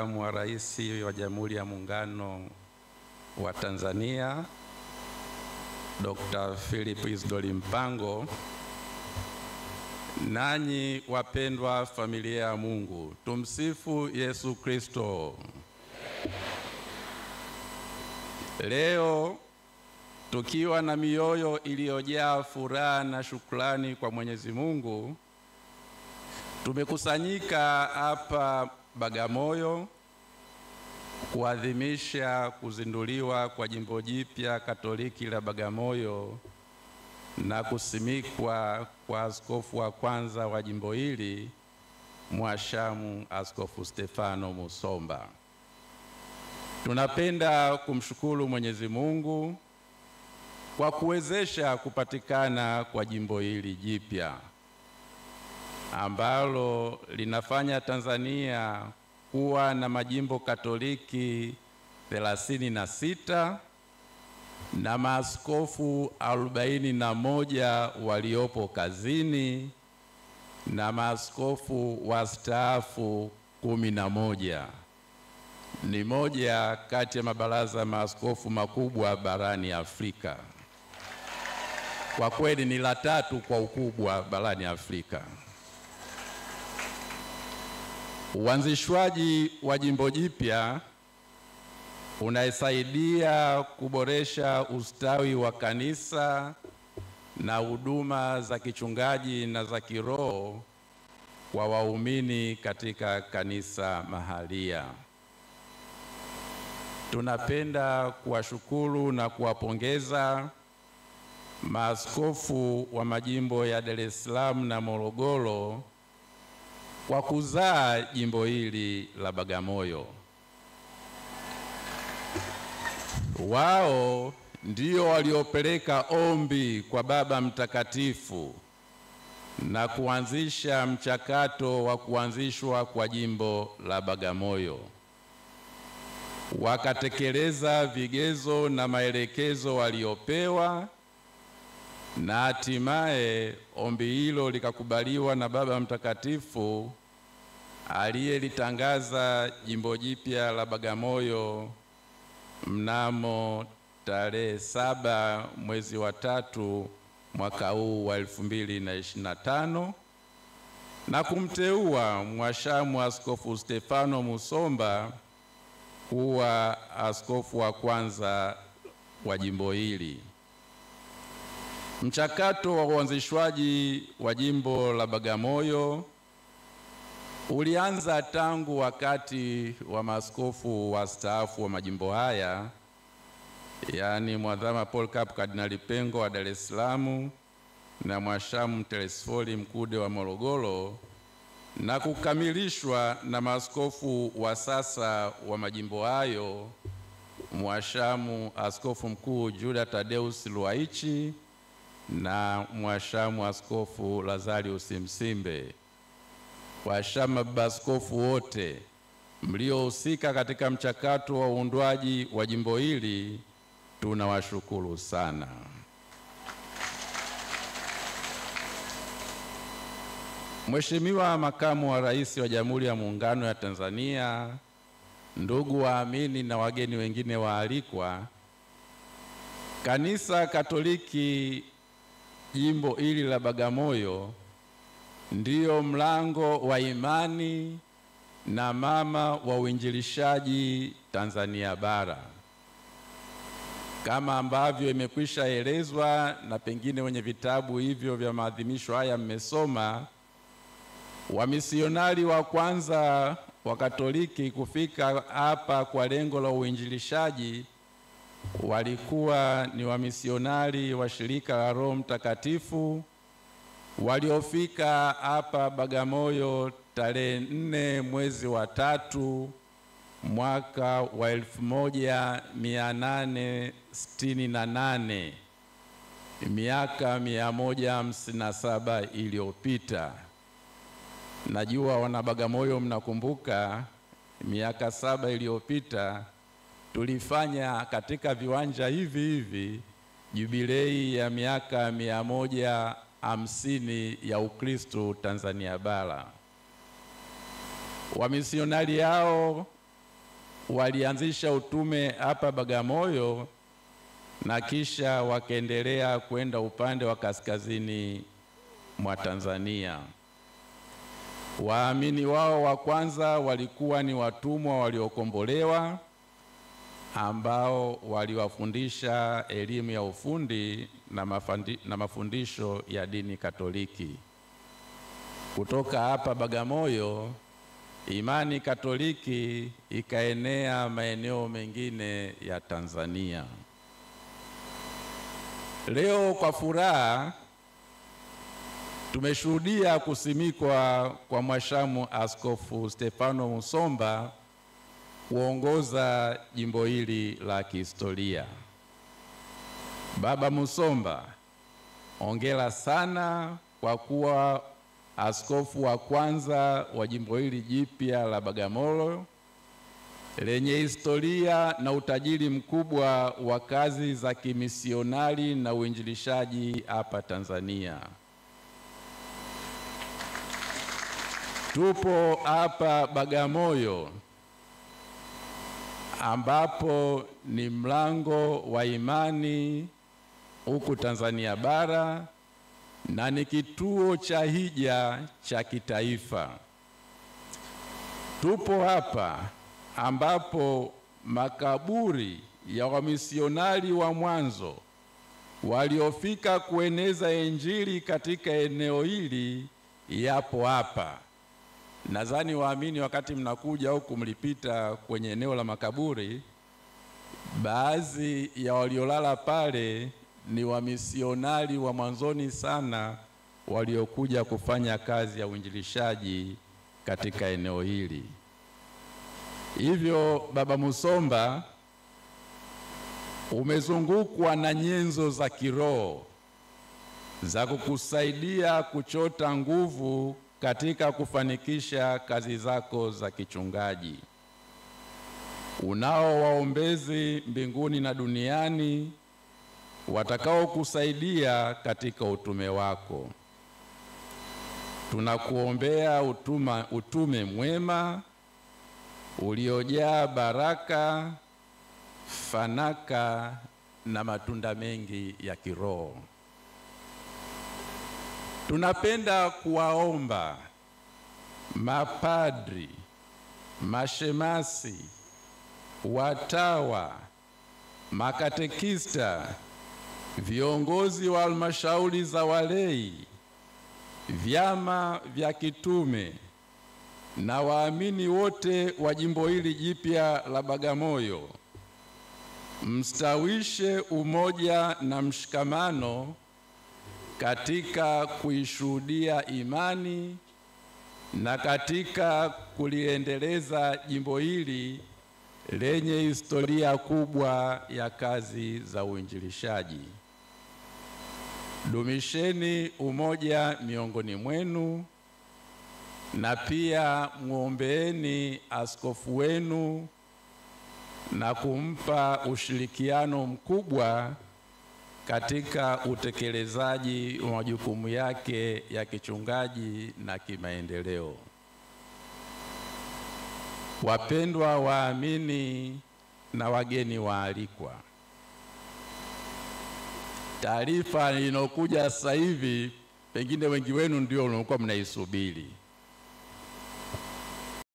Makamu wa Rais wa Jamhuri ya Muungano wa Tanzania, Dr. Philip Isdor Mpango, nanyi wapendwa familia ya Mungu, tumsifu Yesu Kristo. Leo tukiwa na mioyo iliyojaa furaha na shukrani kwa Mwenyezi Mungu, tumekusanyika hapa Bagamoyo kuadhimisha kuzinduliwa kwa jimbo jipya Katoliki la Bagamoyo na kusimikwa kwa askofu wa kwanza wa jimbo hili, Mhashamu Askofu Stefano Musomba. Tunapenda kumshukuru Mwenyezi Mungu kwa kuwezesha kupatikana kwa jimbo hili jipya ambalo linafanya Tanzania kuwa na majimbo Katoliki 36 na maaskofu 41 waliopo kazini na maaskofu wastaafu 11. Ni moja kati ya mabaraza maaskofu makubwa barani Afrika. Kwa kweli ni la 3 kwa ukubwa barani Afrika. Uanzishwaji wa jimbo jipya unaisaidia kuboresha ustawi wa kanisa na huduma za kichungaji na za kiroho kwa waumini katika kanisa mahalia. Tunapenda kuwashukuru na kuwapongeza maaskofu wa majimbo ya Dar es Salaam na Morogoro kwa kuzaa jimbo hili la Bagamoyo. Wao ndio waliopeleka ombi kwa Baba Mtakatifu na kuanzisha mchakato wa kuanzishwa kwa jimbo la Bagamoyo. Wakatekeleza vigezo na maelekezo waliopewa na hatimaye ombi hilo likakubaliwa na Baba Mtakatifu aliyelitangaza jimbo jipya la Bagamoyo mnamo tarehe 7 mwezi wa 3 mwaka huu wa 2025 na kumteua Mhashamu Askofu Stefano Musomba kuwa askofu wa kwanza wa jimbo hili. Mchakato wa uanzishwaji wa jimbo la Bagamoyo ulianza tangu wakati wa maaskofu wastaafu wa majimbo haya, yaani Mwadhama Polycarp Kardinali Pengo wa Dar es Salaam na Mhashamu Telesfori Mkude wa Morogoro, na kukamilishwa na maaskofu wa sasa wa majimbo hayo, Mhashamu Askofu Mkuu Juda Tadeus Ruwaichi na Mhashamu Askofu Lazarius Msimbe. Wahashamu maaskofu wote mliohusika katika mchakato wa uundwaji wa jimbo hili, tunawashukuru sana. Mheshimiwa Makamu wa Rais wa Jamhuri ya Muungano ya Tanzania, ndugu waamini na wageni wengine waalikwa, Kanisa Katoliki jimbo hili la Bagamoyo ndiyo mlango wa imani na mama wa uinjilishaji Tanzania bara. Kama ambavyo imekwisha elezwa na pengine wenye vitabu hivyo vya maadhimisho haya mmesoma, wamisionari wa kwanza wa Katoliki kufika hapa kwa lengo la uinjilishaji walikuwa ni wamisionari wa shirika la Roho Mtakatifu waliofika hapa Bagamoyo tarehe 4 mwezi wa 3 mwaka wa 1868, miaka 157 iliyopita. Najua wana Bagamoyo mnakumbuka miaka 7 iliyopita tulifanya katika viwanja hivi hivi jubilei ya miaka 150 ya Ukristo Tanzania bara. Wamisionari hao walianzisha utume hapa Bagamoyo na kisha wakaendelea kwenda upande wa kaskazini mwa Tanzania. Waamini wao wa kwanza walikuwa ni watumwa waliokombolewa ambao waliwafundisha elimu ya ufundi na mafundisho ya dini Katoliki. Kutoka hapa Bagamoyo, imani Katoliki ikaenea maeneo mengine ya Tanzania. Leo kwa furaha tumeshuhudia kusimikwa kwa Mhashamu Askofu Stefano Musomba kuongoza jimbo hili la kihistoria. Baba Musomba, hongera sana kwa kuwa askofu wa kwanza wa jimbo hili jipya la Bagamoyo lenye historia na utajiri mkubwa wa kazi za kimisionari na uinjilishaji hapa Tanzania. Tupo hapa Bagamoyo ambapo ni mlango wa imani huku Tanzania bara na ni kituo cha hija cha kitaifa. Tupo hapa ambapo makaburi ya wamisionari wa mwanzo waliofika kueneza Injili katika eneo hili yapo hapa. Nadhani waamini wakati mnakuja huku mlipita kwenye eneo la makaburi, baadhi ya waliolala pale ni wamisionari wa mwanzoni sana waliokuja kufanya kazi ya uinjilishaji katika eneo hili. Hivyo Baba Musomba, umezungukwa na nyenzo za kiroho za kukusaidia kuchota nguvu katika kufanikisha kazi zako za kichungaji. Unao waombezi mbinguni na duniani watakao kusaidia katika utume wako. Tunakuombea utume mwema uliojaa baraka, fanaka na matunda mengi ya kiroho. Tunapenda kuwaomba mapadri, mashemasi, watawa, makatekista, viongozi wa halmashauri za walei, vyama vya kitume na waamini wote wa jimbo hili jipya la Bagamoyo, mstawishe umoja na mshikamano katika kuishuhudia imani na katika kuliendeleza jimbo hili lenye historia kubwa ya kazi za uinjilishaji. Dumisheni umoja miongoni mwenu na pia muombeeni askofu wenu na kumpa ushirikiano mkubwa katika utekelezaji wa majukumu yake ya kichungaji na kimaendeleo. Wapendwa waamini na wageni waalikwa, taarifa inokuja sasa hivi pengine wengi wenu ndio mlikuwa mnaisubiri.